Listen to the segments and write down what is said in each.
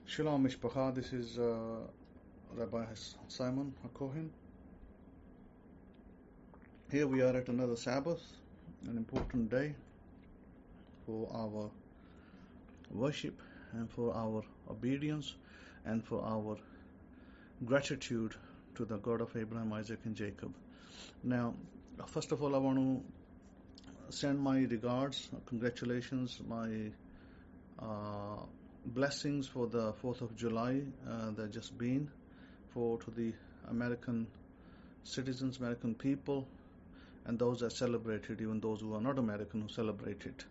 Shalom Mishpacha, this is Rabbi Simon HaKohen. Here we are at another Sabbath, an important day for our worship and for our obedience and for our gratitude to the God of Abraham, Isaac and Jacob. Now, first of all, I want to send my regards, congratulations, my blessings for the 4th of July that just been to the American citizens, American people, and those that celebrated, even those who are not American who celebrated.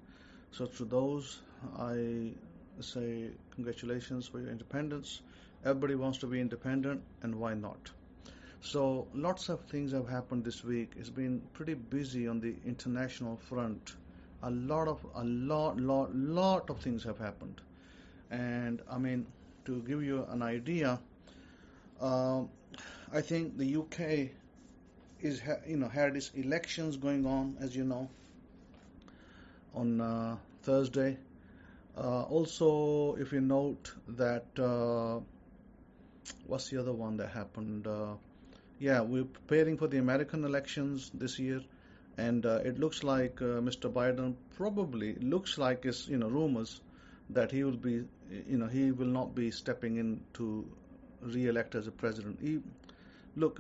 So to those, I say congratulations for your independence. Everybody wants to be independent, and why not? So lots of things have happened this week. It's been pretty busy on the international front. A lot of things have happened. And I mean, to give you an idea, I think the UK had its elections going on, as you know, on Thursday. Also, if you note that, what's the other one that happened? We're preparing for the American elections this year, and it looks like Mr. Biden probably looks like it's rumors that he will be, he will not be stepping in to re-elect as a president.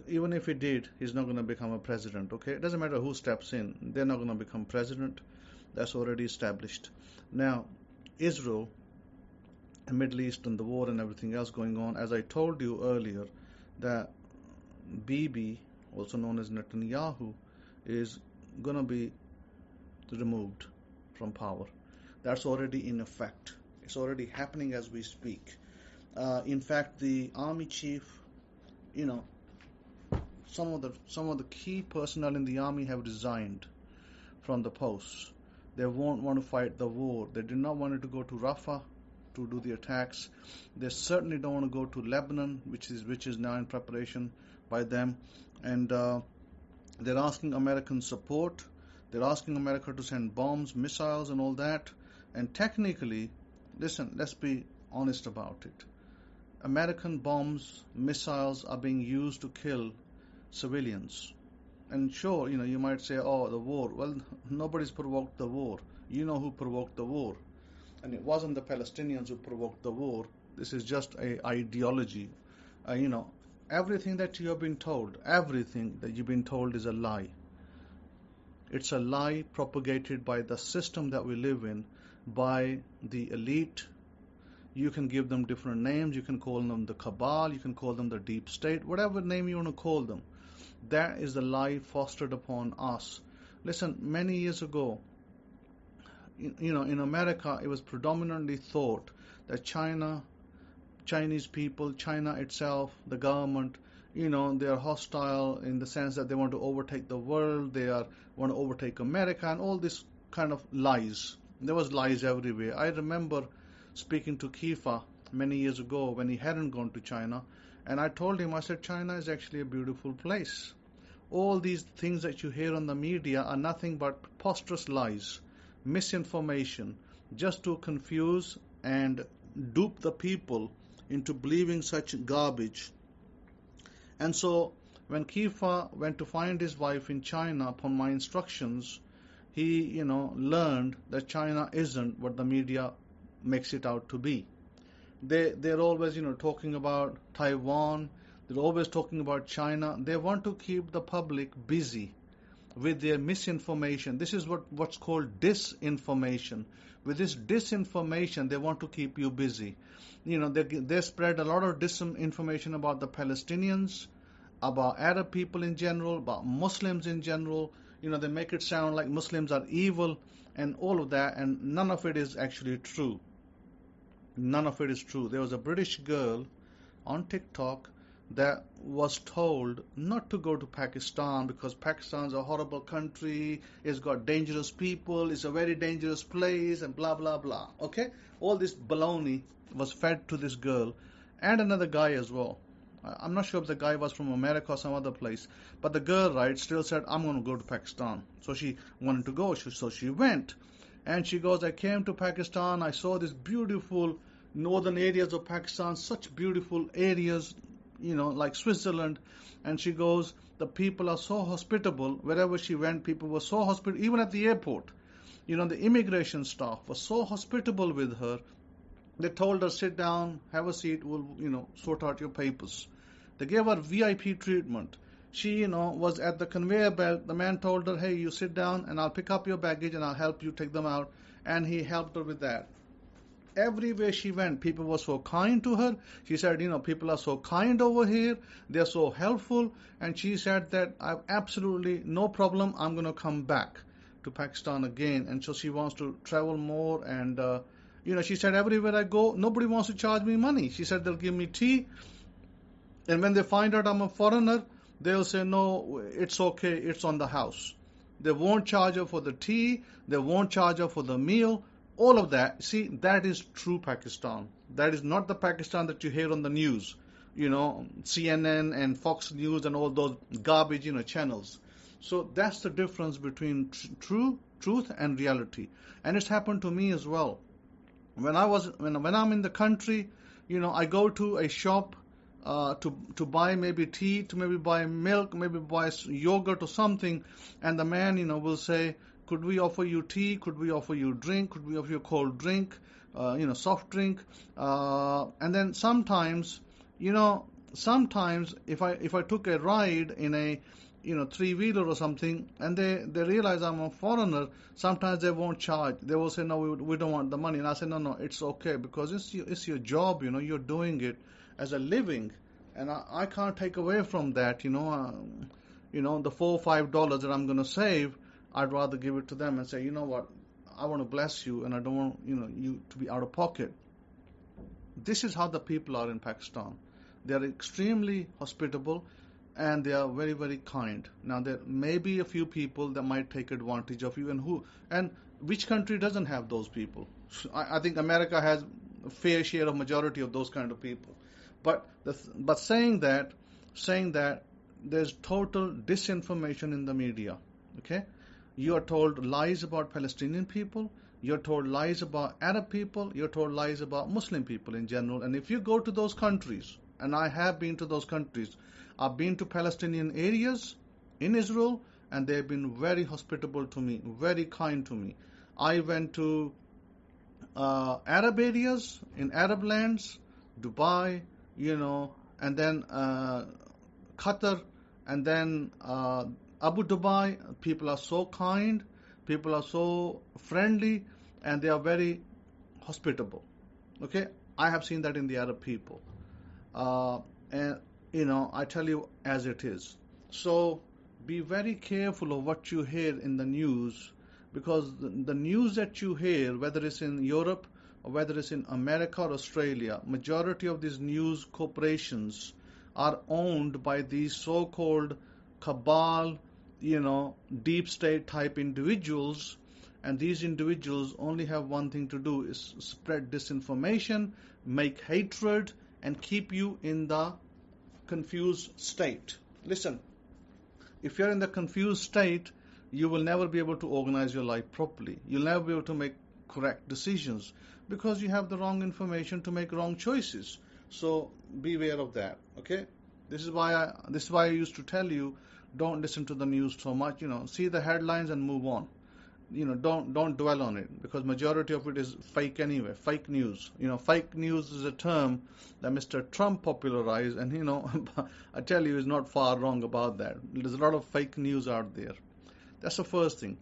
Even if he did, he's not going to become a president, okay? It doesn't matter who steps in. They're not going to become president. That's already established. Now, Israel, the Middle East and the war and everything else going on, as I told you earlier, that Bibi, also known as Netanyahu, is going to be removed from power. That's already in effect. It's already happening as we speak. In fact, the army chief, some of the key personnel in the army have resigned from the posts. They won't want to fight the war. They do not want to go to Rafah to do the attacks. They certainly don't want to go to Lebanon, which is now in preparation by them. And they're asking American support. They're asking America to send bombs, missiles, and all that. And technically, listen, let's be honest about it. American bombs, missiles are being used to kill civilians. And sure, you might say, oh, the war. Well, nobody's provoked the war. You know who provoked the war. And it wasn't the Palestinians who provoked the war. This is just an ideology. Everything that you have been told, everything that you've been told is a lie. It's a lie propagated by the system that we live in, by the elite. You can give them different names. You can call them the cabal. You can call them the deep state. Whatever name you want to call them. That is the lie fostered upon us. Listen, many years ago, in America, it was predominantly thought that Chinese people, China itself, the government, they are hostile in the sense that they want to overtake the world, want to overtake America, and all this kind of lies. There was lies everywhere. I remember speaking to Kifa many years ago when he hadn't gone to China, and I told him, I said, China is actually a beautiful place. All these things that you hear on the media are nothing but preposterous lies, misinformation, just to confuse and dupe the people into believing such garbage. And so when Kifa went to find his wife in China upon my instructions, he, learned that China isn't what the media makes it out to be. They're always, talking about Taiwan. They're always talking about China. They want to keep the public busy with their misinformation. This is what's called disinformation. With this disinformation, they want to keep you busy. They spread a lot of disinformation about the Palestinians, about Arab people in general, about Muslims in general. They make it sound like Muslims are evil and all of that, and none of it is actually true. None of it is true. There was a British girl on TikTok that was told not to go to Pakistan because Pakistan's a horrible country, it's got dangerous people, it's a very dangerous place, and blah, blah, blah. Okay? All this baloney was fed to this girl and another guy as well. I'm not sure if the guy was from America or some other place, but the girl, right, still said, I'm going to go to Pakistan. So she wanted to go, so she went. And she goes, I came to Pakistan, I saw this beautiful, northern areas of Pakistan, such beautiful areas, like Switzerland. And she goes, the people are so hospitable. Wherever she went, people were so hospitable. Even at the airport, the immigration staff was so hospitable with her. They told her, sit down, have a seat, we'll, sort out your papers. They gave her VIP treatment. She, was at the conveyor belt. The man told her, hey, you sit down and I'll pick up your baggage and I'll help you take them out. And he helped her with that. Everywhere she went, people were so kind to her. She said, people are so kind over here. They're so helpful. And she said that I have absolutely no problem. I'm going to come back to Pakistan again. And so she wants to travel more. And, she said, everywhere I go, nobody wants to charge me money. She said they'll give me tea. And when they find out I'm a foreigner, they'll say, no, it's okay, it's on the house. They won't charge her for the tea. They won't charge her for the meal. All of that. See, that is true Pakistan. That is not the Pakistan that you hear on the news. CNN and Fox News and all those garbage, channels. So that's the difference between truth and reality. And it's happened to me as well. When I'm in the country, I go to a shop to buy maybe tea, to maybe buy milk, maybe buy yogurt or something, and the man, will say, could we offer you tea? Could we offer you drink? Could we offer you a cold drink? Soft drink? And then sometimes if I took a ride in a three-wheeler or something, and they realize I'm a foreigner, sometimes they won't charge. They will say, no, we don't want the money. And I say, no, it's okay, because it's your job, you're doing it as a living, and I can't take away from that, the $4 or $5 that I'm going to save, I'd rather give it to them and say, you know what, I want to bless you, and I don't want, you to be out of pocket. This is how the people are in Pakistan. They are extremely hospitable, and they are very, very kind. Now, there may be a few people that might take advantage of you, and which country doesn't have those people? I think America has a fair share of majority of those kind of people. But saying that, there's total disinformation in the media. Okay, you are told lies about Palestinian people. You're told lies about Arab people. You're told lies about Muslim people in general. And if you go to those countries, and I have been to those countries, I've been to Palestinian areas in Israel, and they've been very hospitable to me, very kind to me. I went to Arab areas in Arab lands, Dubai, and then Qatar, and then Abu Dhabi. People are so kind, people are so friendly, and they are very hospitable. Okay, I have seen that in the Arab people, and I tell you as it is. So be very careful of what you hear in the news, because the news that you hear, whether it's in Europe or whether it's in America or Australia, majority of these news corporations are owned by these so-called cabal, deep state type individuals, and these individuals only have one thing to do, is spread disinformation, make hatred, and keep you in the confused state. Listen, if you're in the confused state, you will never be able to organize your life properly. You'll never be able to make correct decisions, because you have the wrong information to make wrong choices. So beware of that. Okay, this is why I used to tell you, don't listen to the news so much. See the headlines and move on. Don't dwell on it, because majority of it is fake anyway. Fake news. Fake news is a term that Mr. Trump popularized, and I tell you, he's not far wrong about that. There's a lot of fake news out there. That's the first thing.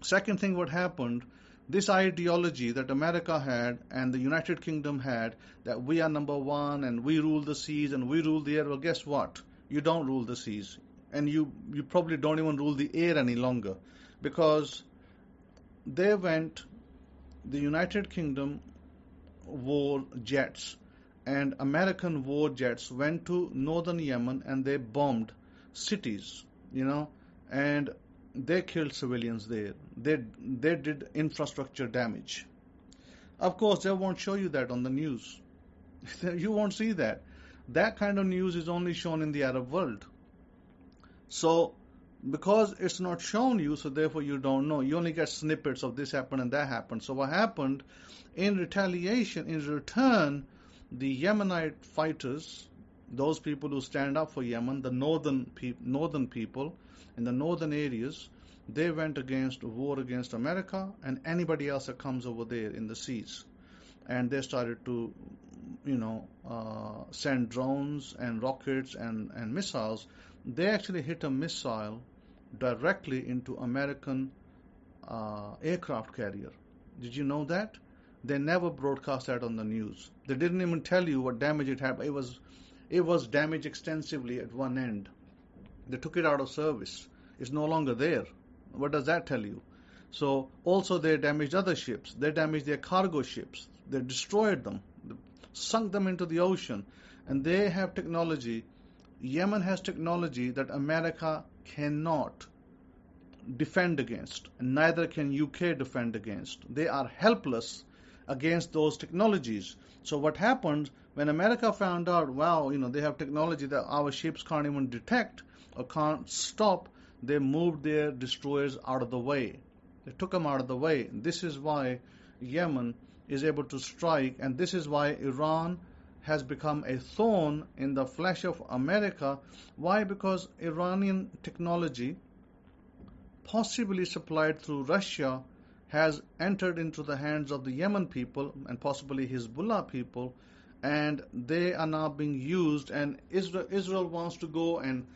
Second thing, what happened, this ideology that America had and the United Kingdom had, that we are number one and we rule the seas and we rule the air. Well, guess what? You don't rule the seas, and you probably don't even rule the air any longer, because the United Kingdom war jets and American war jets went to northern Yemen, and they bombed cities, and they killed civilians there. They did infrastructure damage. Of course, they won't show you that on the news. You won't see that. That kind of news is only shown in the Arab world. So because it's not shown you, so therefore you don't know. You only get snippets of this happened and that happened. So what happened in retaliation, in return, the Yemenite fighters, those people who stand up for Yemen, the northern people in the northern areas, they went against war against America and anybody else that comes over there in the seas. And they started to, send drones and rockets and missiles. They actually hit a missile directly into American aircraft carrier. Did you know that? They never broadcast that on the news. They didn't even tell you what damage it had. It was damaged extensively at one end. They took it out of service. It's no longer there. What does that tell you? So also they damaged other ships. They damaged their cargo ships. They destroyed them, sunk them into the ocean. And they have technology. Yemen has technology that America cannot defend against, and neither can UK defend against. They are helpless against those technologies. So what happened when America found out, wow, they have technology that our ships can't even detect or can't stop, they moved their destroyers out of the way. They took them out of the way. This is why Yemen is able to strike, and this is why Iran has become a thorn in the flesh of America. Why? Because Iranian technology, possibly supplied through Russia, has entered into the hands of the Yemen people and possibly Hezbollah people, and they are now being used. And Israel wants to go and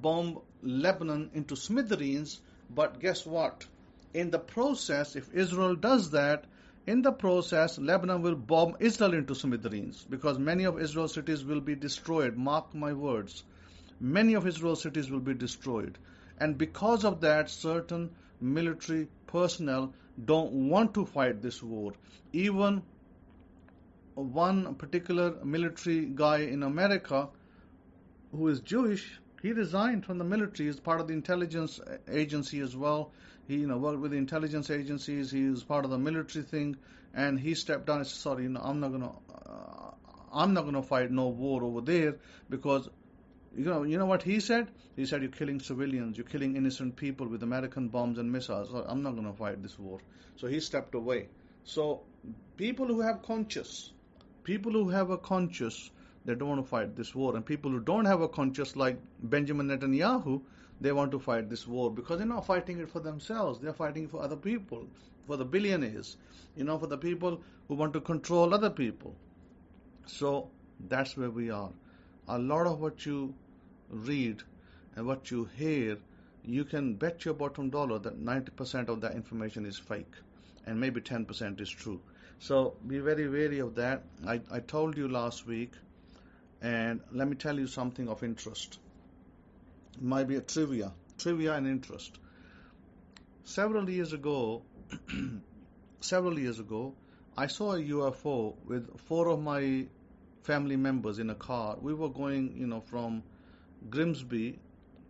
bomb Lebanon into smithereens. But guess what? In the process, if Israel does that, in the process, Lebanon will bomb Israel into smithereens, because many of Israel's cities will be destroyed. Mark my words. Many of Israel's cities will be destroyed. And because of that, certain military personnel don't want to fight this war. Even one particular military guy in America who is Jewish, he resigned from the military. He's part of the intelligence agency as well. He worked with the intelligence agencies. He was part of the military thing, and he stepped down and said, sorry, I'm not gonna fight no war over there, because you know what he said? He said, you're killing civilians, you're killing innocent people with American bombs and missiles. So I'm not going to fight this war. So he stepped away. So people who have a conscience, they don't want to fight this war. And people who don't have a conscience, like Benjamin Netanyahu, they want to fight this war because they're not fighting it for themselves. They're fighting it for other people, for the billionaires, for the people who want to control other people. So that's where we are. A lot of what you read and what you hear, you can bet your bottom dollar that 90% of that information is fake and maybe 10% is true. So be very wary of that. I told you last week, and let me tell you something of interest. It might be a trivia and interest. Several years ago, I saw a UFO with 4 of my family members in a car. We were going, from Grimsby,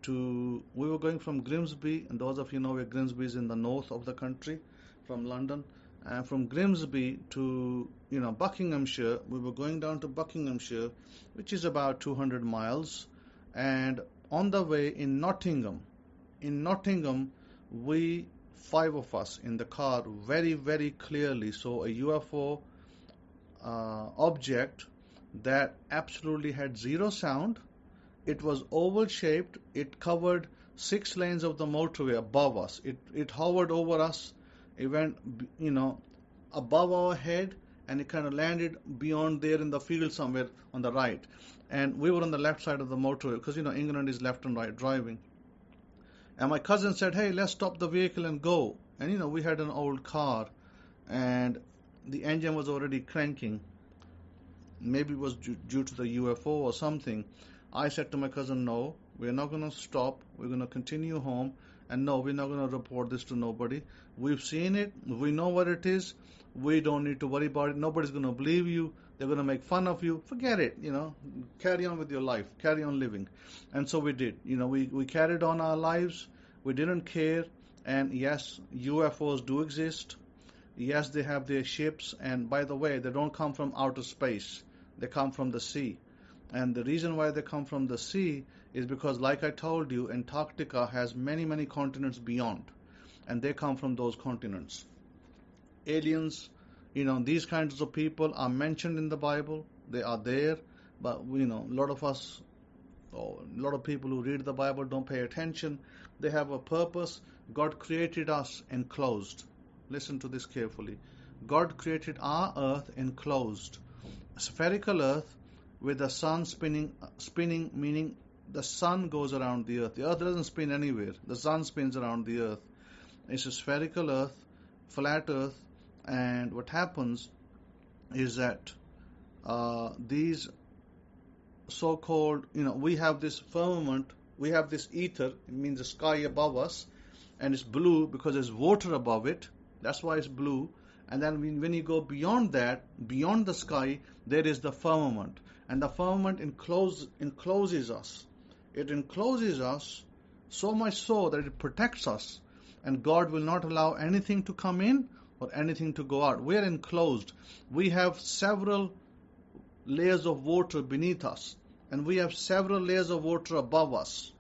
and those of you know where Grimsby is in the north of the country, from London, and from Grimsby to, Buckinghamshire. We were going down to Buckinghamshire, which is about 200 miles, and on the way in Nottingham, we 5 of us in the car very, very clearly saw a UFO object that absolutely had zero sound. It was oval shaped. It covered 6 lanes of the motorway above us. It hovered over us. It went, above our head, and it kind of landed beyond there in the field somewhere on the right. And we were on the left side of the motorway because, England is left and right driving. And my cousin said, hey, let's stop the vehicle and go. And, we had an old car, and the engine was already cranking. Maybe it was due to the UFO or something. I said to my cousin, no, we're not going to stop. We're going to continue home. And no, we're not going to report this to nobody. We've seen it. We know what it is. We don't need to worry about it. Nobody's going to believe you. They're going to make fun of you. Forget it, Carry on with your life. Carry on living. And so we did. We carried on our lives. We didn't care. And yes, UFOs do exist. Yes, they have their ships. And by the way, they don't come from outer space. They come from the sea. And the reason why they come from the sea is because, like I told you, Antarctica has many, many continents beyond, and they come from those continents. Aliens, these kinds of people are mentioned in the Bible. They are there, but a lot of us, or a lot of people who read the Bible don't pay attention. They have a purpose. God created us enclosed. Listen to this carefully. God created our earth enclosed, spherical earth with the sun spinning, meaning the sun goes around the earth. The earth doesn't spin anywhere. The sun spins around the earth. It's a spherical earth, flat earth, and what happens is that these so-called, we have this firmament, we have this ether, it means the sky above us, and it's blue because there's water above it. That's why it's blue. And then when you go beyond that, beyond the sky, there is the firmament. And the firmament encloses us. It encloses us so much so that it protects us. And God will not allow anything to come in or anything to go out. We are enclosed. We have several layers of water beneath us. And we have several layers of water above us.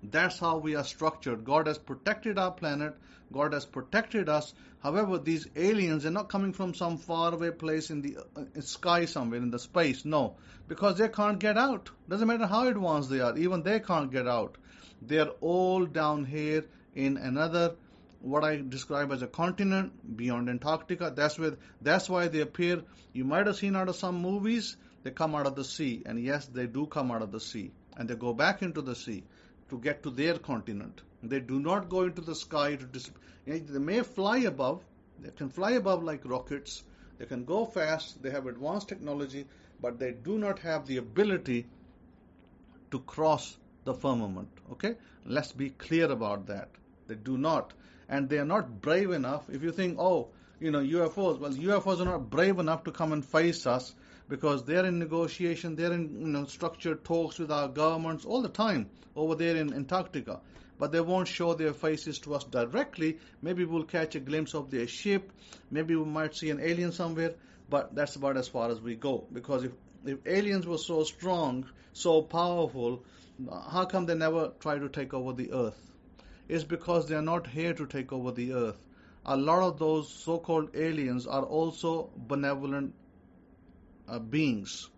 That's how we are structured. God has protected our planet. God has protected us. However, these aliens are not coming from some faraway place in the sky somewhere, in the space. No, because they can't get out. Doesn't matter how advanced they are. Even they can't get out. They are all down here in another, what I describe as a continent beyond Antarctica. That's why they appear. You might have seen out of some movies, they come out of the sea. And yes, they do come out of the sea. And they go back into the sea to get to their continent. They do not go into the sky to they may fly above. They can fly above like rockets. They can go fast. They have advanced technology, but they do not have the ability to cross the firmament. Okay? Let's be clear about that. They do not. And they are not brave enough. If you think, UFOs, well, UFOs are not brave enough to come and face us, because they're in negotiation, they're in structured talks with our governments all the time over there in Antarctica. But they won't show their faces to us directly. Maybe we'll catch a glimpse of their ship. Maybe we might see an alien somewhere. But that's about as far as we go. Because if aliens were so strong, so powerful, how come they never try to take over the earth? It's because they are not here to take over the earth. A lot of those so-called aliens are also benevolent beings.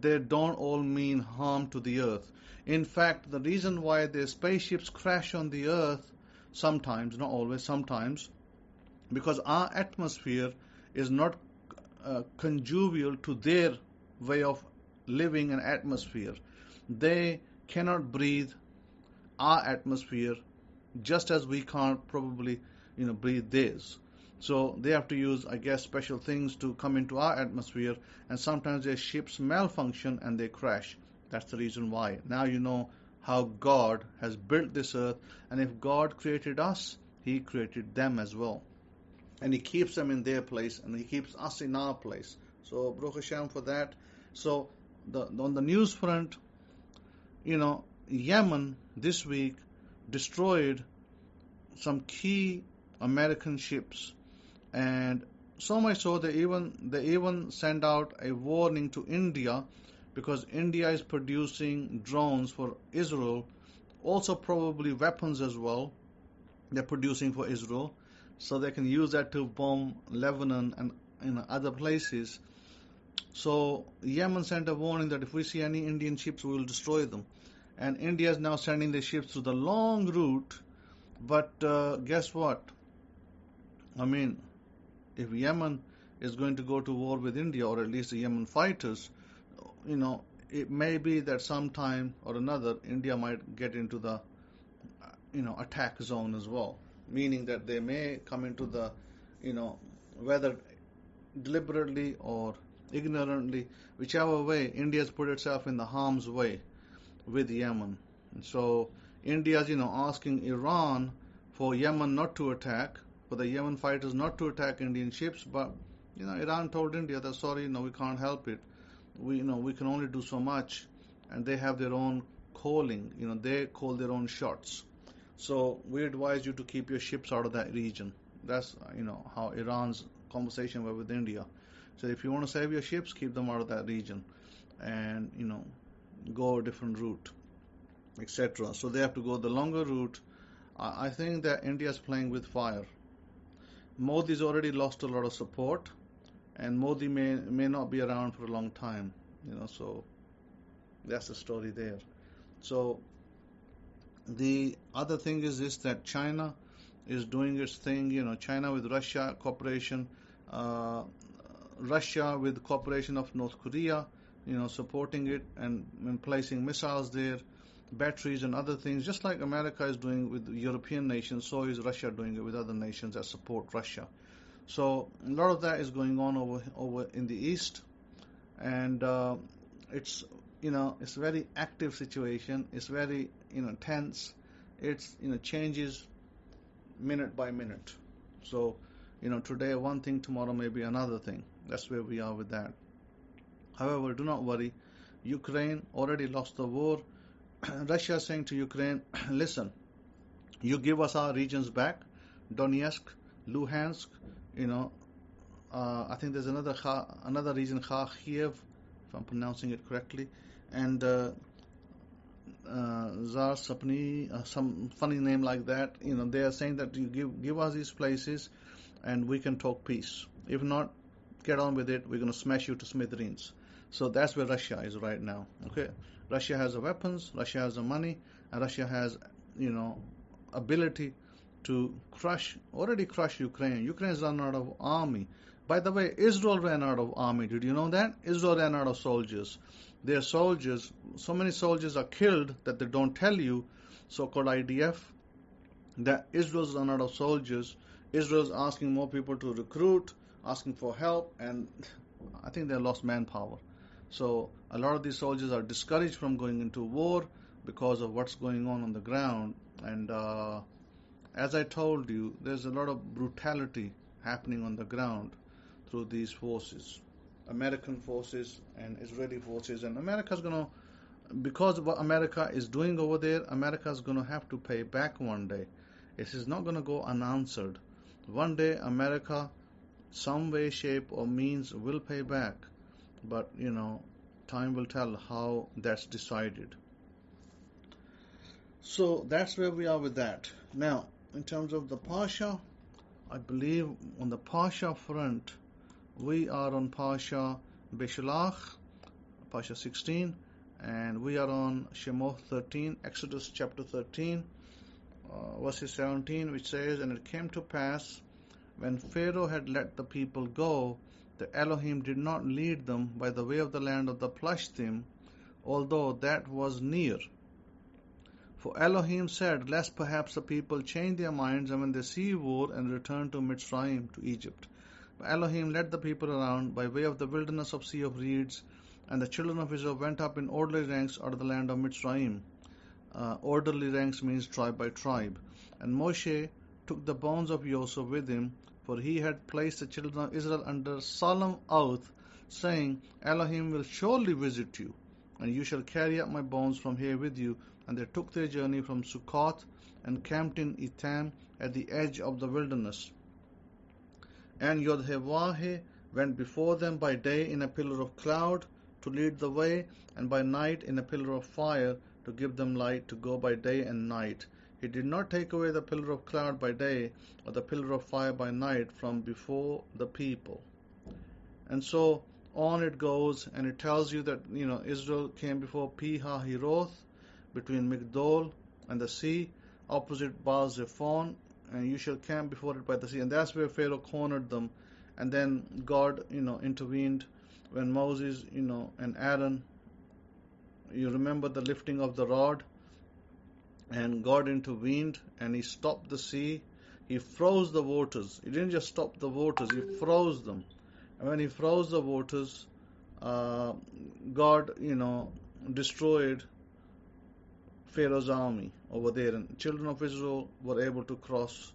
They don't all mean harm to the earth. In fact, the reason why their spaceships crash on the earth sometimes, not always, sometimes, because our atmosphere is not conjugal to their way of living and atmosphere. They cannot breathe our atmosphere just as we can't probably breathe theirs. So they have to use, I guess, special things to come into our atmosphere, and sometimes their ships malfunction and they crash. That's the reason why. Now you know how God has built this earth, and if God created us, He created them as well. And He keeps them in their place, and He keeps us in our place. So, Baruch Hashem for that. So, on the news front, Yemen this week destroyed some key American ships. And so much so they even send out a warning to India, because India is producing drones for Israel, also probably weapons as well. They're producing for Israel, so they can use that to bomb Lebanon and other places. So Yemen sent a warning that if we see any Indian ships, we will destroy them. And India is now sending the ships through the long route. But guess what? If Yemen is going to go to war with India, or at least the Yemen fighters, it may be that sometime or another India might get into the attack zone as well, meaning that they may come into the whether deliberately or ignorantly, whichever way, India has put itself in the harm's way with Yemen. And so India is asking Iran for Yemen not to attack, for the Yemen fighters not to attack Indian ships, but Iran told India that sorry, we can't help it. We can only do so much, and they have their own calling. They call their own shots. So we advise you to keep your ships out of that region. That's how Iran's conversation was with India. So if you want to save your ships, keep them out of that region. and go a different route, etc. So they have to go the longer route. I think that India is playing with fire. Modi's already lost a lot of support, and Modi may not be around for a long time. So that's the story there. So the other thing is this, that China is doing its thing. China with Russia cooperation, Russia with cooperation of North Korea, supporting it and placing missiles there, batteries and other things, just like America is doing with European nations, so is Russia doing it with other nations that support Russia. So a lot of that is going on over in the East, and it's it's a very active situation. It's very tense. It's changes minute by minute. So today one thing, tomorrow maybe another thing. That's where we are with that. However, do not worry. Ukraine already lost the war. Russia is saying to Ukraine, listen, you give us our regions back, Donetsk, Luhansk, I think there's another region, Kharkiv, if I'm pronouncing it correctly, and Zarsapni, some funny name like that. They are saying that you give us these places, and we can talk peace. If not, get on with it. We're going to smash you to smithereens. So that's where Russia is right now. Okay, Russia has the weapons, Russia has the money, and Russia has ability to already crush Ukraine. Ukraine's run out of army. By the way, Israel ran out of army. Did you know that? Israel ran out of soldiers. Their soldiers, so many soldiers are killed that they don't tell you, so-called IDF, that Israel's run out of soldiers. Israel's asking more people to recruit, asking for help, and I think they lost manpower. So a lot of these soldiers are discouraged from going into war because of what's going on the ground. And as I told you, there's a lot of brutality happening on the ground through these forces, American forces and Israeli forces. And America's going to, because of what America is doing over there, America's going to have to pay back one day. It is not going to go unanswered. One day America, some way, shape or means, will pay back. But, time will tell how that's decided. So that's where we are with that. Now, in terms of the Parsha, I believe on the Parsha front, we are on Parsha Beshalak, Parsha 16, and we are on Shemot 13, Exodus chapter 13, verses 17, which says, "And it came to pass, when Pharaoh had let the people go, the Elohim did not lead them by the way of the land of the Plashtim, although that was near. For Elohim said, lest perhaps the people change their minds and when they see war and return to Mitzrayim, to Egypt. But Elohim led the people around by way of the wilderness of Sea of Reeds, and the children of Israel went up in orderly ranks out of the land of Mitzrayim." Orderly ranks means tribe by tribe. "And Moshe took the bones of Joseph with him, for he had placed the children of Israel under solemn oath, saying, Elohim will surely visit you, and you shall carry up my bones from here with you. And they took their journey from Sukkot and camped in Etam at the edge of the wilderness. And Yodhevah went before them by day in a pillar of cloud to lead the way, and by night in a pillar of fire to give them light to go by day and night. He did not take away the pillar of cloud by day or the pillar of fire by night from before the people." And so on it goes, and it tells you that Israel came before Pi-hahiroth, between Migdol and the sea, opposite Baal-Zephon, and you shall camp before it by the sea. And that's where Pharaoh cornered them. And then God, intervened when Moses, and Aaron, you remember the lifting of the rod, and God intervened and he stopped the sea. He froze the waters. He didn't just stop the waters, he froze them. And when he froze the waters, God, destroyed Pharaoh's army over there, and children of Israel were able to cross,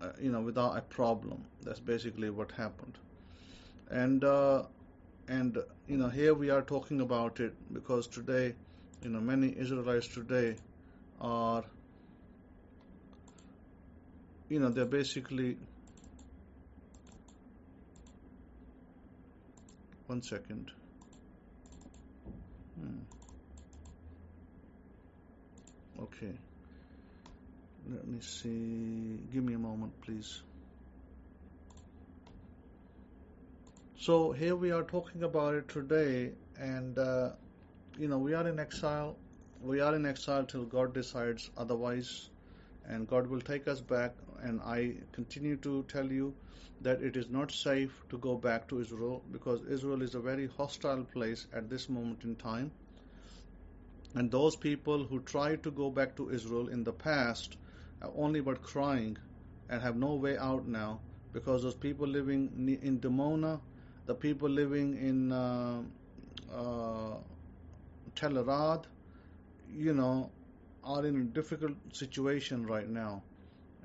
without a problem. That's basically what happened. And here we are talking about it because today, many Israelites today are, they're basically, one second. Okay. Let me see. Give me a moment, please. So here we are talking about it today, and we are in exile. We are in exile till God decides otherwise, and God will take us back. And I continue to tell you that it is not safe to go back to Israel, because Israel is a very hostile place at this moment in time. And those people who tried to go back to Israel in the past are only but crying and have no way out now, because those people living in Dimona, the people living in Tel Arad, are in a difficult situation right now.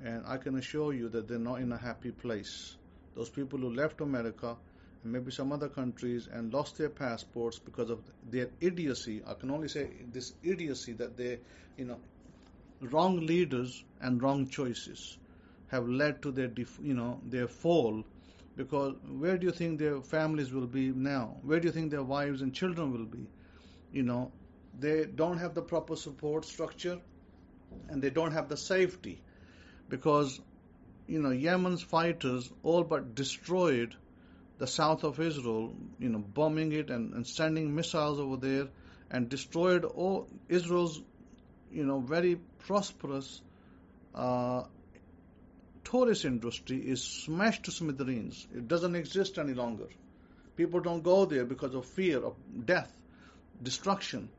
And I can assure you that they're not in a happy place. Those people who left America and maybe some other countries and lost their passports because of their idiocy, I can only say this idiocy, that they, wrong leaders and wrong choices have led to their fall. Because where do you think their families will be now? Where do you think their wives and children will be? They don't have the proper support structure, and they don't have the safety, because Yemen's fighters all but destroyed the south of Israel, bombing it and sending missiles over there, and destroyed all Israel's very prosperous tourist industry is smashed to smithereens. It doesn't exist any longer. People don't go there because of fear of death, destruction.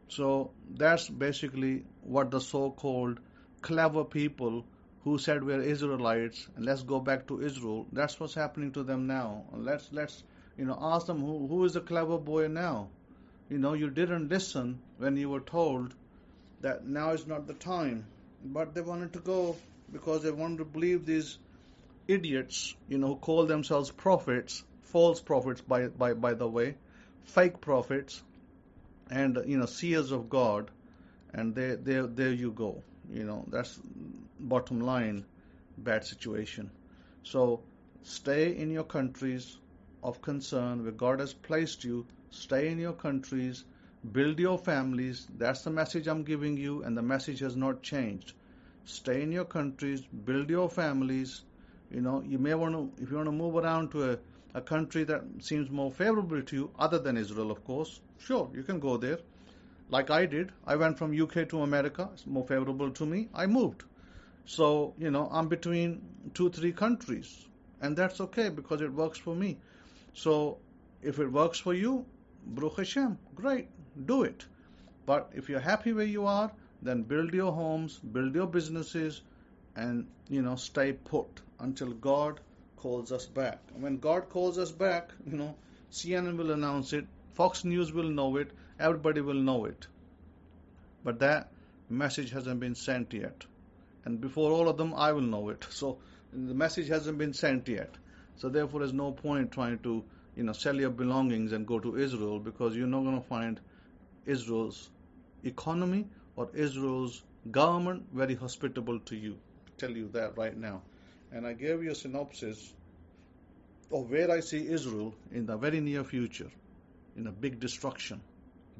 So that's basically what the so-called clever people who said we're Israelites and let's go back to Israel, that's what's happening to them now. Let's ask them who is the clever boy now. You didn't listen when you were told that now is not the time, but they wanted to go because they wanted to believe these idiots, who call themselves prophets, false prophets by the way, fake prophets, and seers of God, and there you go. That's bottom line, bad situation. So stay in your countries of concern where God has placed you. Stay in your countries, build your families. That's the message I'm giving you, and the message has not changed. Stay in your countries, build your families. You may want to, if you want to move around to a country that seems more favorable to you, other than Israel, of course, sure, you can go there. Like I did. I went from UK to America. It's more favorable to me. I moved. So, I'm between 2-3 countries. And that's okay because it works for me. So, if it works for you, Baruch Hashem, great, do it. But if you're happy where you are, then build your homes, build your businesses, and, stay put until God calls us back. And when God calls us back, CNN will announce it, Fox News will know it, everybody will know it. But that message hasn't been sent yet. And before all of them, I will know it. So the message hasn't been sent yet. So therefore, there's no point trying to, sell your belongings and go to Israel, because you're not going to find Israel's economy or Israel's government very hospitable to you. I tell you that right now. And I gave you a synopsis of where I see Israel in the very near future, in a big destruction.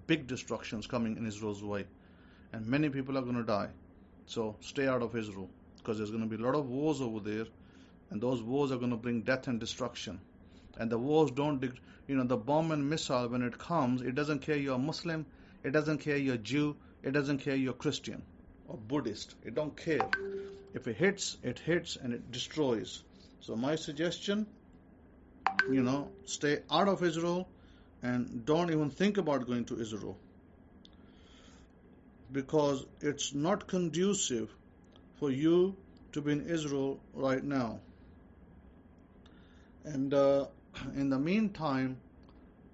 Big destructions coming in Israel's way. And many people are going to die. So stay out of Israel, because there's going to be a lot of wars over there, and those wars are going to bring death and destruction. And the wars don't, the bomb and missile, when it comes, it doesn't care you're a Muslim, it doesn't care you're a Jew, it doesn't care you're Christian or Buddhist. It don't care. If it hits and it destroys. So my suggestion, stay out of Israel and don't even think about going to Israel, because it's not conducive for you to be in Israel right now. And in the meantime,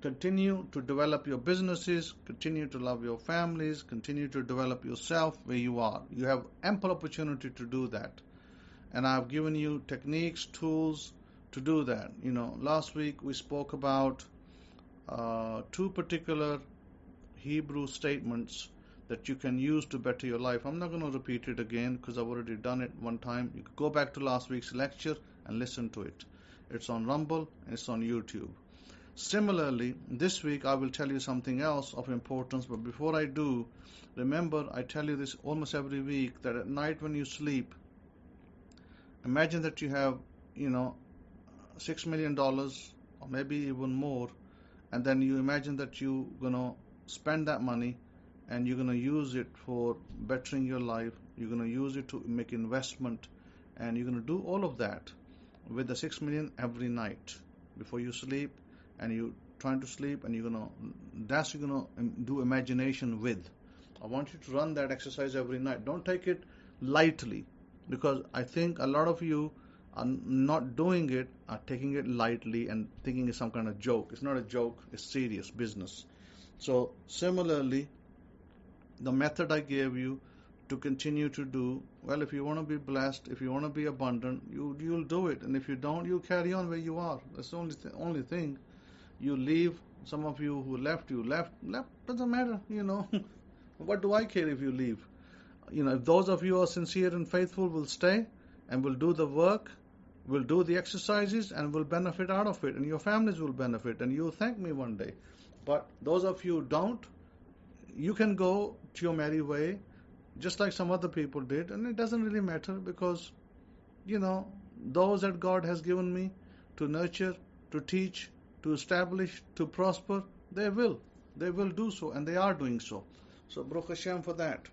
continue to develop your businesses, continue to love your families, continue to develop yourself where you are. You have ample opportunity to do that. And I've given you techniques, tools to do that. Last week we spoke about 2 particular Hebrew statements that you can use to better your life. I'm not going to repeat it again because I've already done it one time. You can go back to last week's lecture and listen to it. It's on Rumble and it's on YouTube. Similarly, this week I will tell you something else of importance, but before I do, remember I tell you this almost every week, that at night when you sleep, imagine that you have, $6 million or maybe even more, and then you imagine that you're going to spend that money and you're going to use it for bettering your life, you're going to use it to make investment, and you're going to do all of that with the 6 million every night before you sleep, and you're trying to sleep, and you're going to do imagination with. I want you to run that exercise every night. Don't take it lightly, because I think a lot of you are not doing it, are taking it lightly and thinking it's some kind of joke. It's not a joke, it's serious business. So similarly, the method I gave you to continue to do, well, if you want to be blessed, if you want to be abundant, you'll do it. And if you don't, you'll carry on where you are. That's the only thing. You leave. Some of you who left, doesn't matter, What do I care if you leave? If those of you who are sincere and faithful will stay and will do the work, will do the exercises, and will benefit out of it, and your families will benefit, and you'll thank me one day. But those of you who don't, you can go to your merry way, just like some other people did, and it doesn't really matter, because, those that God has given me to nurture, to teach, to establish, to prosper, they will do so, and they are doing so. So, Baruch Hashem for that.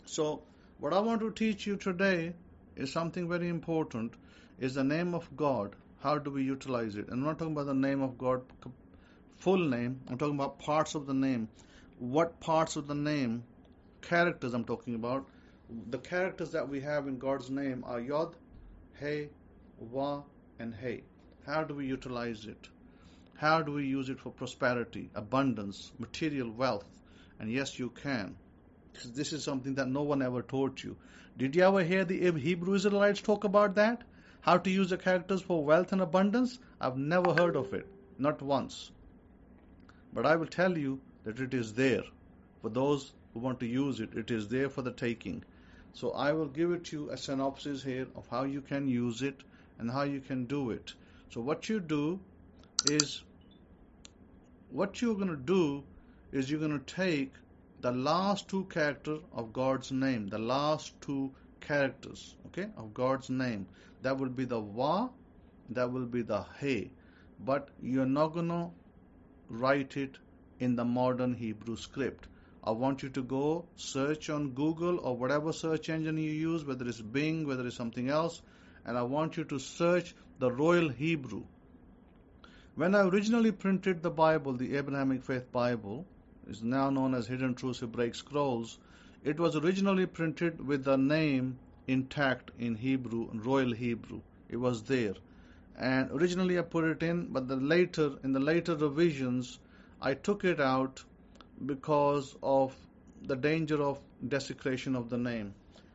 So, what I want to teach you today is something very important, is the name of God. How do we utilize it? And I'm not talking about the name of God, full name. I'm talking about parts of the name. What parts of the name, characters I'm talking about. The characters that we have in God's name are Yod, He, Wa, and He. How do we utilize it? How do we use it for prosperity, abundance, material wealth? And yes, you can. This is something that no one ever taught you. Did you ever hear the Hebrew Israelites talk about that? How to use the characters for wealth and abundance? I've never heard of it, not once. But I will tell you that it is there. For those who want to use it, it is there for the taking. So I will give it to you a synopsis here of how you can use it and how you can do it. So what you're going to do is you're going to take the last two characters of God's name, the last two characters, of God's name. That will be the Wa, that will be the He. But you're not going to write it in the modern Hebrew script. I want you to go search on Google or whatever search engine you use, whether it's Bing, whether it's something else, and I want you to search the Royal Hebrew. When I originally printed the Bible, the Abrahamic-Faith Bible, is now known as Hidden Truths Hebraic Scrolls, it was originally printed with the name intact in Hebrew, Royal Hebrew. It was there. And originally I put it in, but in the later revisions, I took it out because of the danger of desecration of the name.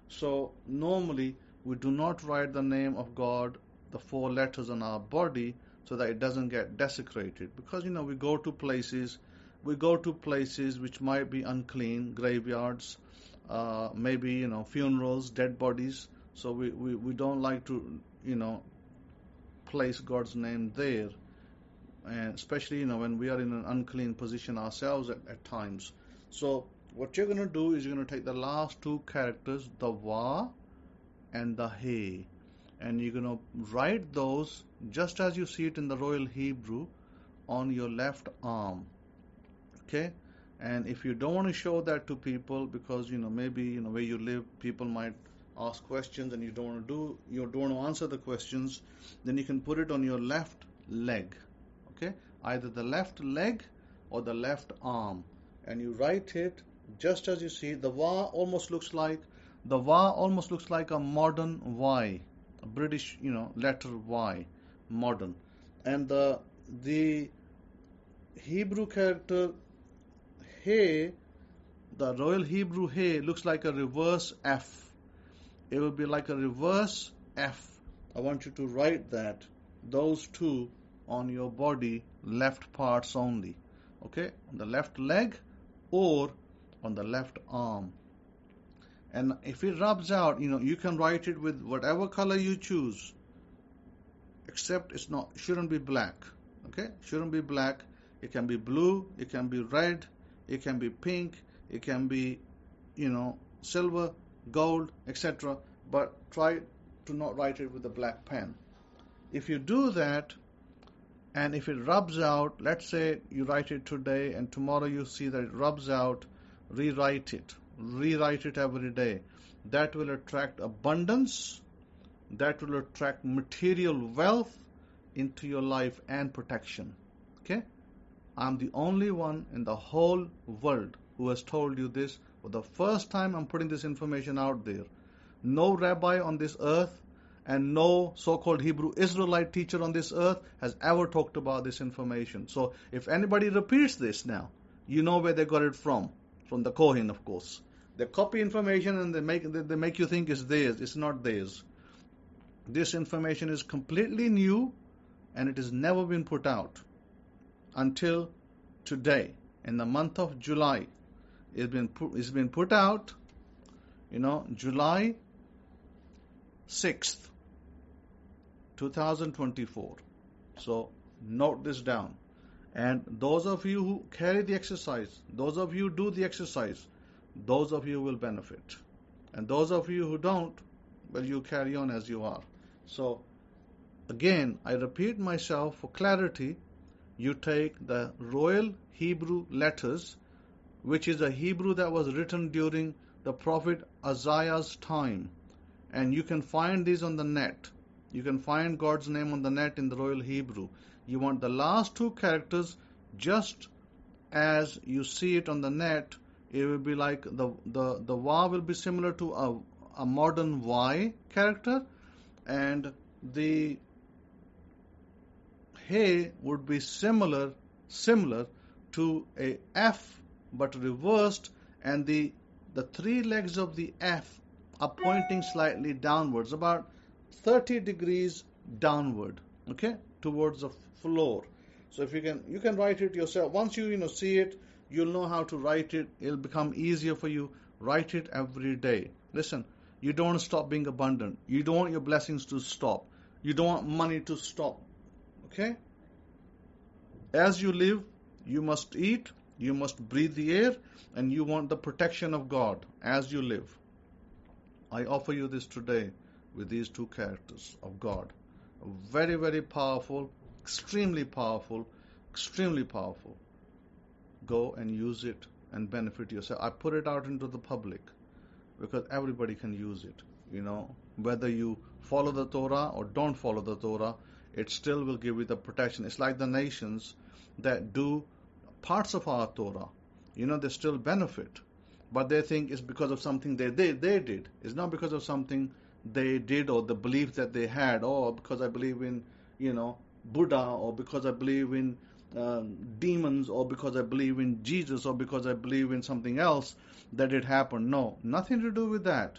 So normally we do not write the name of God, the 4 letters on our body, so that it doesn't get desecrated. Because we go to places which might be unclean, graveyards, maybe funerals, dead bodies. So we don't like to place God's name there, and especially when we are in an unclean position ourselves at times. So what you're going to do is you're going to take the last two characters, the Wa and the He, and you're going to write those just as you see it in the Royal Hebrew on your left arm. And if you don't want to show that to people, because maybe where you live people might ask questions and you don't want to answer the questions, then you can put it on your left leg. Either the left leg or the left arm, and you write it just as you see. The Va almost looks like a modern Y, a British letter Y, modern. And the Hebrew character He, the Royal Hebrew He, looks like a reverse F. It will be like a reverse F. I want you to write that, those two, on your body, left parts only. On the left leg or on the left arm. And if it rubs out, you can write it with whatever color you choose, except shouldn't be black. Okay, shouldn't be black. It can be blue, it can be red, it can be pink, it can be, silver, gold, etc. But try to not write it with a black pen. If you do that, and if it rubs out, let's say you write it today and tomorrow you see that it rubs out, rewrite it. Rewrite it every day. That will attract abundance, that will attract material wealth into your life and protection. Okay? I'm the only one in the whole world who has told you this. For the first time, I'm putting this information out there. No rabbi on this earth and no so-called Hebrew Israelite teacher on this earth has ever talked about this information. So if anybody repeats this now, you know where they got it from the Kohen, of course. They copy information and they make you think it's theirs. It's not theirs. This information is completely new and it has never been put out until today, in the month of July. It's been put out, July 6th, 2024. So note this down. And those of you who carry the exercise, those of you who do the exercise, those of you will benefit. And those of you who don't, well, you carry on as you are. So again, I repeat myself for clarity. You take the Royal Hebrew letters, which is a Hebrew that was written during the prophet Isaiah's time. And you can find these on the net. You can find God's name on the net in the Royal Hebrew. You want the last two characters just as you see it on the net. It will be like the Wa will be similar to a modern Y character, and the He would be similar to a F but reversed, and the three legs of the F are pointing slightly downwards, about 30 degrees downward, okay, towards the floor. So if you can write it yourself. Once you see it, you'll know how to write it. It'll become easier for you. Write it every day. Listen, you don't want to stop being abundant. You don't want your blessings to stop. You don't want money to stop. Okay? As you live, you must eat, you must breathe the air, and you want the protection of God as you live. I offer you this today with these two characters of God. Very, very powerful, extremely powerful, extremely powerful. Go and use it and benefit yourself. I put it out into the public because everybody can use it. Whether you follow the Torah or don't follow the Torah, it still will give you the protection. It's like the nations that do parts of our Torah. They still benefit. But they think it's because of something they did. It's not because of something they did or the belief that they had, or because I believe in, Buddha, or because I believe in demons, or because I believe in Jesus, or because I believe in something else that it happened. No, nothing to do with that.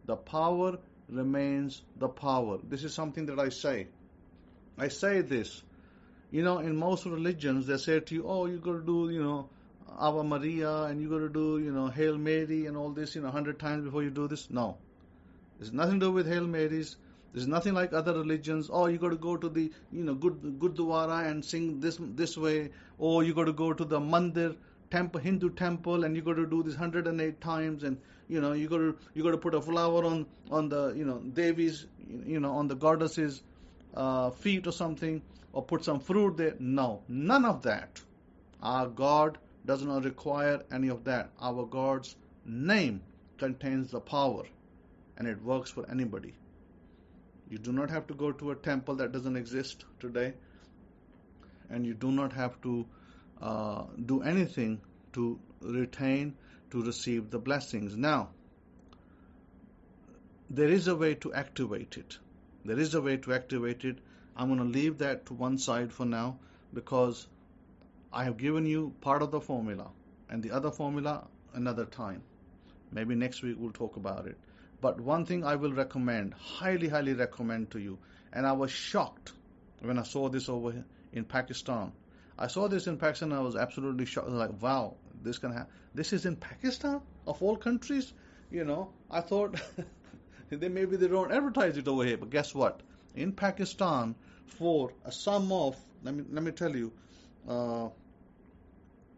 The power remains the power. This is something that I say. I say this. In most religions, they say to you, oh, you got to do, Ave Maria, and you got to do, Hail Mary and all this, 100 times before you do this. No. There's nothing to do with Hail Marys. There's nothing like other religions. Oh, you got to go to the, Gurdwara and sing this way. Or you got to go to the mandir, temple, Hindu temple, and you got to do this 108 times. And, you got to put a flower on the, Devi's, on the goddess's feet or something, or put some fruit there. No, none of that. Our God does not require any of that. Our God's name contains the power, and it works for anybody. You do not have to go to a temple that doesn't exist today, and you do not have to do anything to receive the blessings. Now, there is a way to activate it. I'm going to leave that to one side for now, because I have given you part of the formula, and the other formula another time. Maybe next week we'll talk about it. But one thing I will recommend, highly, highly recommend to you, and I was shocked when I saw this over here in Pakistan. I saw this in Pakistan and I was absolutely shocked. I was like, wow, this can happen. This is in Pakistan, of all countries? I thought maybe they don't advertise it over here. But guess what? In Pakistan, for a sum of let me tell you.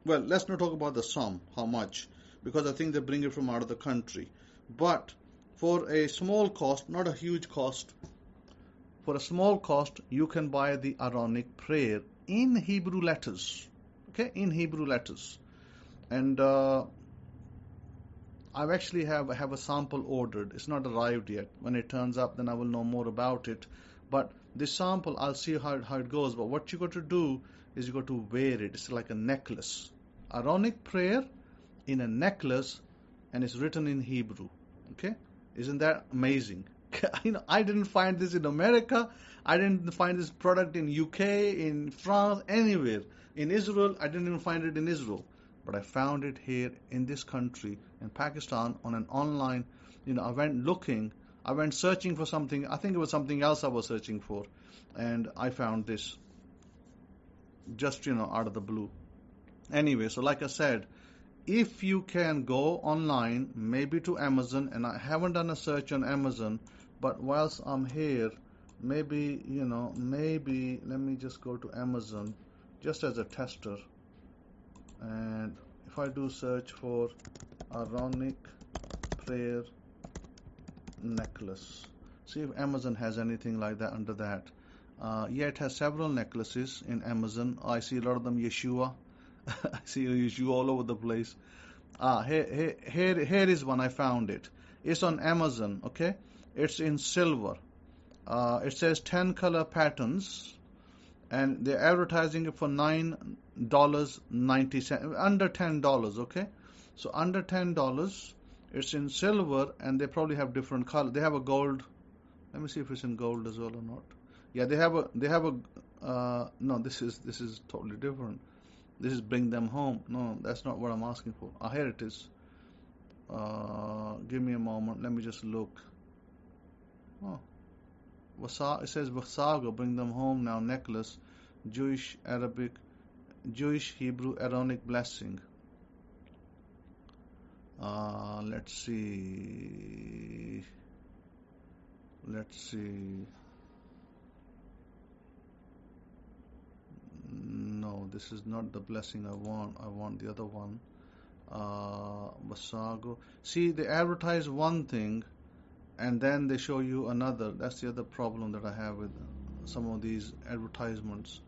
Well, let's not talk about the sum, how much, because I think they bring it from out of the country. But for a small cost, not a huge cost, for a small cost, you can buy the Aaronic prayer in Hebrew letters. Okay, in Hebrew letters. And I actually have a sample ordered. It's not arrived yet. When it turns up, then I will know more about it. But this sample, I'll see how it goes. But what you got to do is you got to wear it. It's like a necklace. Aaronic prayer in a necklace, and it's written in Hebrew. Okay, isn't that amazing? I didn't find this in America. I didn't find this product in UK, in France, anywhere. In Israel, I didn't even find it in Israel. But I found it here in this country, in Pakistan, on an online. I went looking. I went searching for something. I think it was something else I was searching for. And I found this. Just, out of the blue. Anyway, so like I said, if you can go online, maybe to Amazon, and I haven't done a search on Amazon, but whilst I'm here, maybe, let me just go to Amazon, just as a tester. And if I do search for Aaronic prayer necklace, see if Amazon has anything like that under that. Yeah, it has several necklaces in Amazon. I see a lot of them Yeshua. I see Yeshua all over the place. Here is one. I found it. It's on Amazon. Okay, it's in silver. It says 10 color patterns, and they're advertising it for $9.90, under $10. Okay, so under $10. It's in silver, and they probably have different color. They have a gold. Let me see if it's in gold as well or not. Yeah, they have a. No, this is totally different. This is bring them home. No, that's not what I'm asking for. Here it is. Give me a moment. Let me just look. Oh, it says Vasaga, bring them home now. Necklace, Jewish, Arabic, Jewish, Hebrew, Aaronic blessing. Let's see. No, this is not the blessing I want. I want the other one. Vasago. See, they advertise one thing, and then they show you another. That's the other problem that I have with some of these advertisements.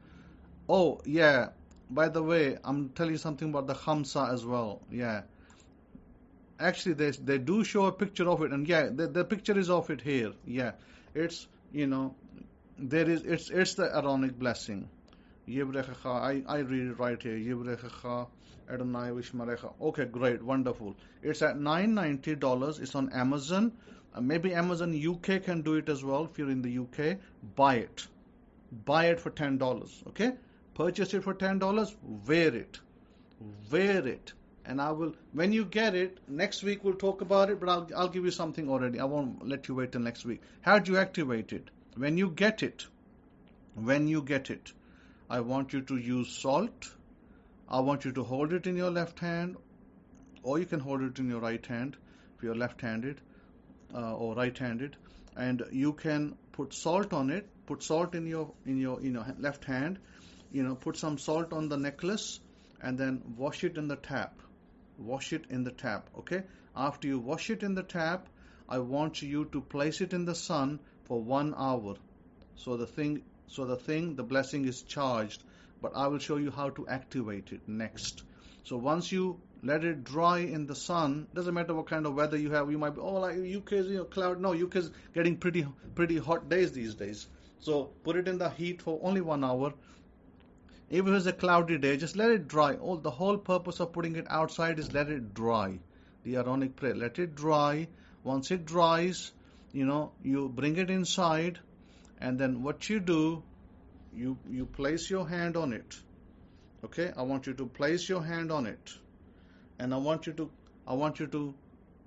Oh, yeah. By the way, I'm telling you something about the Khamsa as well. Yeah. Actually, they do show a picture of it, and yeah, the picture is of it here. Yeah. It's, it's the Aaronic blessing. Yivrechacha, I read it right here. Yivrechacha, Adonai Vishmarecha. Okay, great, wonderful. It's at $9.90. It's on Amazon. Maybe Amazon UK can do it as well. If you're in the UK, buy it. Buy it for $10. Okay, purchase it for $10. Wear it, and I will. When you get it next week, we'll talk about it. But I'll give you something already. I won't let you wait till next week. How do you activate it? When you get it, I want you to use salt. I want you to hold it in your left hand, or you can hold it in your right hand if you're left-handed or right-handed, and you can put salt on it. Put salt in your left hand. Put some salt on the necklace, and then wash it in the tap. Okay. After you wash it in the tap, I want you to place it in the sun for 1 hour. So the blessing is charged, but I will show you how to activate it next. So once you let it dry in the sun, doesn't matter what kind of weather you have. You might be, like UK's cloud. No, UK's getting pretty hot days these days. So put it in the heat for only 1 hour. If it is a cloudy day, just let it dry. The whole purpose of putting it outside is let it dry. The Aaronic prayer, let it dry. Once it dries, you bring it inside. And then what you do, you place your hand on it. Okay, I want you to place your hand on it, and I want you to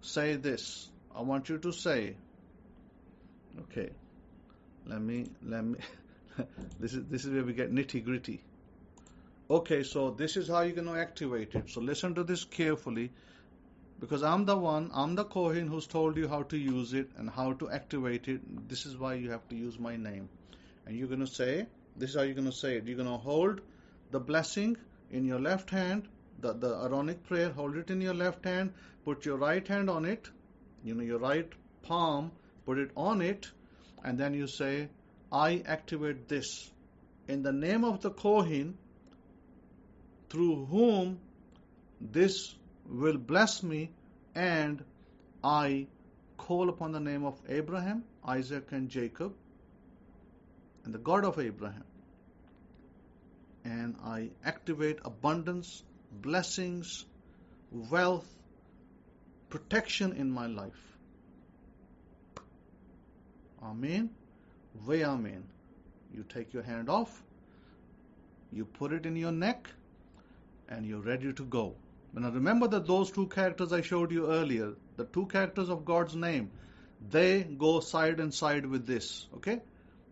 say this. I want you to say, okay. Let me. This is where we get nitty gritty. Okay, so this is how you're going to activate it. So listen to this carefully, because I'm the Kohen who's told you how to use it and how to activate it. This is why you have to use my name. And you're going to say, This is how you're going to say it. You're going to hold the blessing in your left hand, the Aaronic prayer, hold it in your left hand, put your right hand on it, your right palm, put it on it, and then you say, I activate this in the name of the Kohen, through whom this will bless me, and I call upon the name of Abraham, Isaac, and Jacob, and the God of Abraham. And I activate abundance, blessings, wealth, protection in my life. Amen. Ve amen. You take your hand off, you put it in your neck, and you're ready to go. Now remember that those two characters I showed you earlier, the two characters of God's name, they go side and side with this. Okay?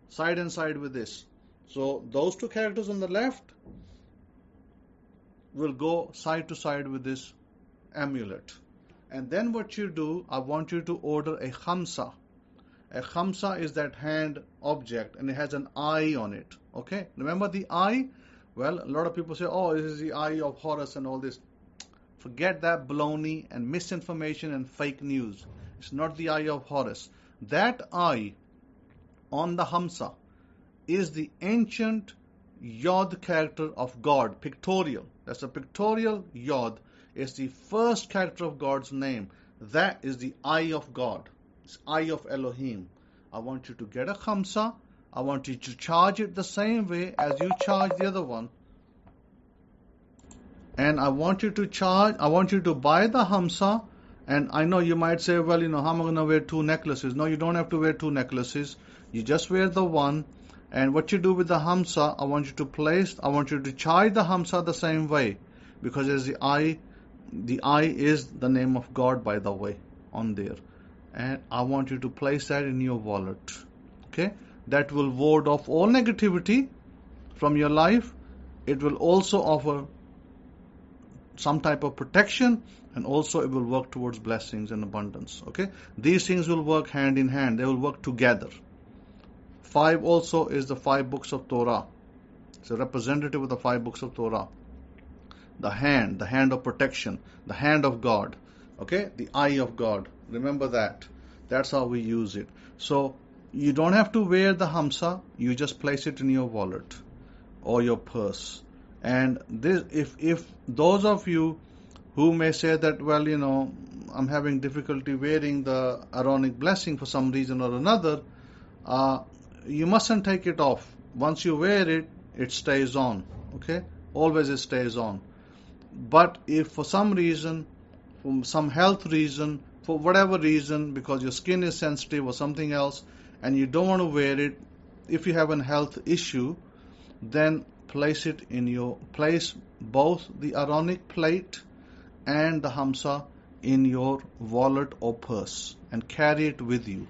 Side and side with this. So those two characters on the left will go side to side with this amulet. And then what you do, I want you to order a khamsa. A khamsa is that hand object, and it has an eye on it. Okay? Remember the eye? Well, a lot of people say, oh, this is the eye of Horus and all this. Forget that baloney and misinformation and fake news. It's not the eye of Horus. That eye on the khamsa is the ancient Yod character of God, pictorial. That's a pictorial Yod. It's the first character of God's name. That is the eye of God. It's eye of Elohim. I want you to get a khamsa. I want you to charge it the same way as you charge the other one. And I want you to buy the khamsa. And I know you might say, well, how am I going to wear two necklaces? No, you don't have to wear two necklaces. You just wear the one. And what you do with the khamsa, I want you to charge the khamsa the same way. Because as the eye is the name of God, by the way, on there. And I want you to place that in your wallet. Okay? That will ward off all negativity from your life. It will also offer some type of protection, and also it will work towards blessings and abundance. Okay? These things will work hand in hand. They will work together. 5 also is the 5 books of Torah. It's a representative of the 5 books of Torah. The hand of protection, the hand of God. Okay? The eye of God. Remember that. That's how we use it. So, you don't have to wear the khamsa. You just place it in your wallet or your purse. And this, if those of you who may say that, well, I'm having difficulty wearing the Aaronic blessing for some reason or another, you mustn't take it off. Once you wear it, it stays on. Okay? Always it stays on. But if for some reason, for some health reason, for whatever reason, because your skin is sensitive or something else, and you don't want to wear it, if you have a health issue, then place both the Aaronic plate and the khamsa in your wallet or purse and carry it with you.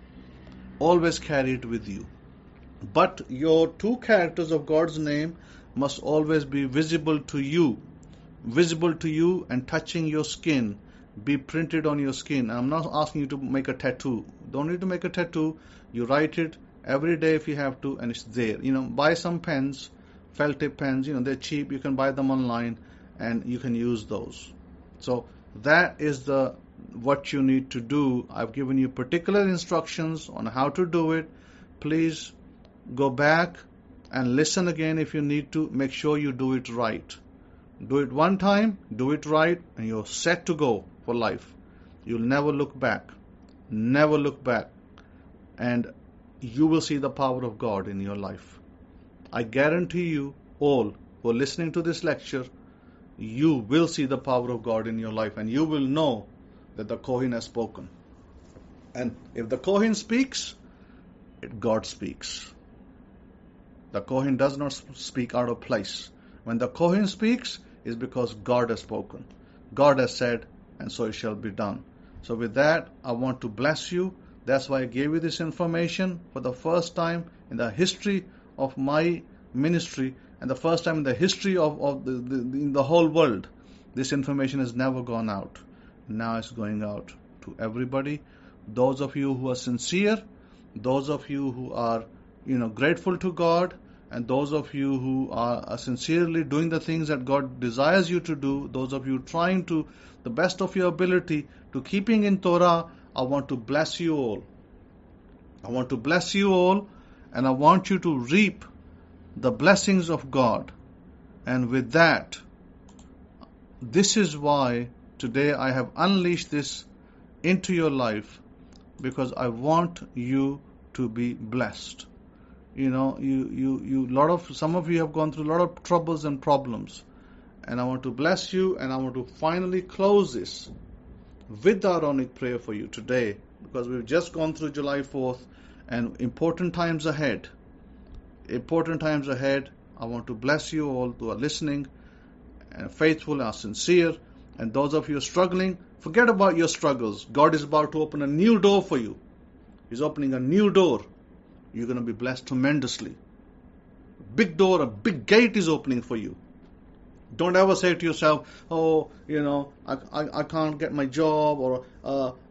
Always carry it with you. But your two characters of God's name must always be visible to you and touching your skin, be printed on your skin. I'm not asking you to make a tattoo. Don't need to make a tattoo. You write it every day if you have to, and it's there. Buy some pens, felt tip pens. They're cheap. You can buy them online, and you can use those. So that is what you need to do. I've given you particular instructions on how to do it. Please go back and listen again if you need to. Make sure you do it right. Do it one time, do it right, and you're set to go for life. You'll never look back. Never look back. And you will see the power of God in your life. I guarantee you all who are listening to this lecture, you will see the power of God in your life, and you will know that the Kohen has spoken. And if the Kohen speaks, God speaks. The Kohen does not speak out of place. When the Kohen speaks, it's because God has spoken. God has said, and so it shall be done. So with that, I want to bless you. That's why I gave you this information for the first time in the history of my ministry, and the first time in the history of the whole world. This information has never gone out. Now it's going out to everybody. Those of you who are sincere, those of you who are grateful to God, And those of you who are sincerely doing the things that God desires you to do, those of you trying to the best of your ability to keeping in Torah, I want to bless you all. I want to bless you all, and I want you to reap the blessings of God. And with that, this is why today I have unleashed this into your life, because I want you to be blessed. You know, some of you have gone through a lot of troubles and problems, and I want to bless you, and I want to finally close this with the Aaronic prayer for you today, because we've just gone through July 4th, and important times ahead. Important times ahead. I want to bless you all who are listening, and faithful and sincere. And those of you struggling, forget about your struggles. God is about to open a new door for you. He's opening a new door. You're going to be blessed tremendously. A big door, a big gate is opening for you. Don't ever say to yourself, oh, you know, I can't get my job, or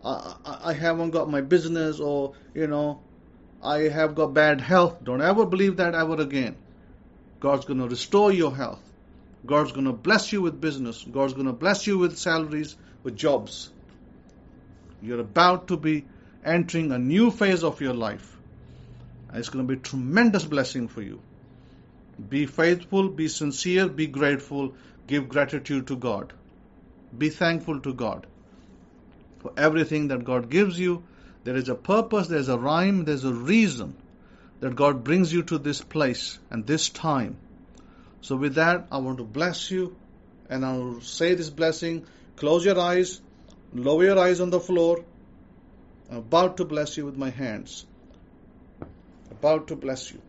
I haven't got my business, or, you know, I have got bad health. Don't ever believe that ever again. God's going to restore your health. God's going to bless you with business. God's going to bless you with salaries, with jobs. You're about to be entering a new phase of your life. And it's going to be a tremendous blessing for you. Be faithful, be sincere, be grateful, give gratitude to God. Be thankful to God for everything that God gives you. There is a purpose, there's a rhyme, there's a reason that God brings you to this place and this time. So with that, I want to bless you, and I will say this blessing. Close your eyes, lower your eyes on the floor. I'm about to bless you with my hands. About to bless you.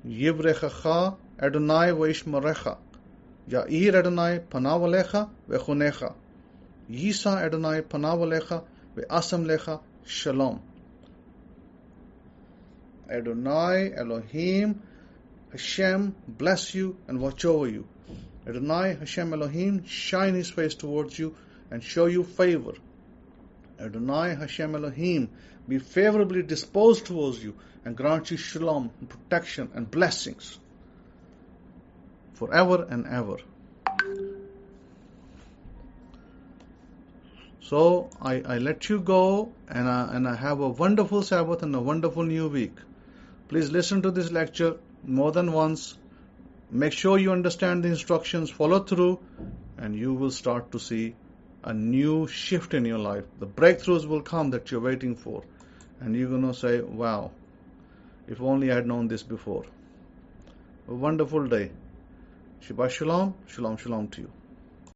Yivrechacha Adonai v'ishmerecha. Ya'ir Adonai panav alecha v'chonecha. Yisa Adonai panav alecha v'asam lecha shalom. Adonai, Elohim, Hashem, bless you and watch over you. Adonai, Hashem, Elohim, shine His face towards you and show you favor. Adonai, Hashem, Elohim, be favorably disposed towards you and grant you shalom and protection and blessings forever and ever. So I let you go, and I have a wonderful Sabbath and a wonderful new week. Please listen to this lecture more than once. Make sure you understand the instructions, follow through, and you will start to see a new shift in your life. The breakthroughs will come that you're waiting for, and you're going to say, wow, if only I had known this before. A wonderful day. Shabbat Shalom, Shalom Shalom to you.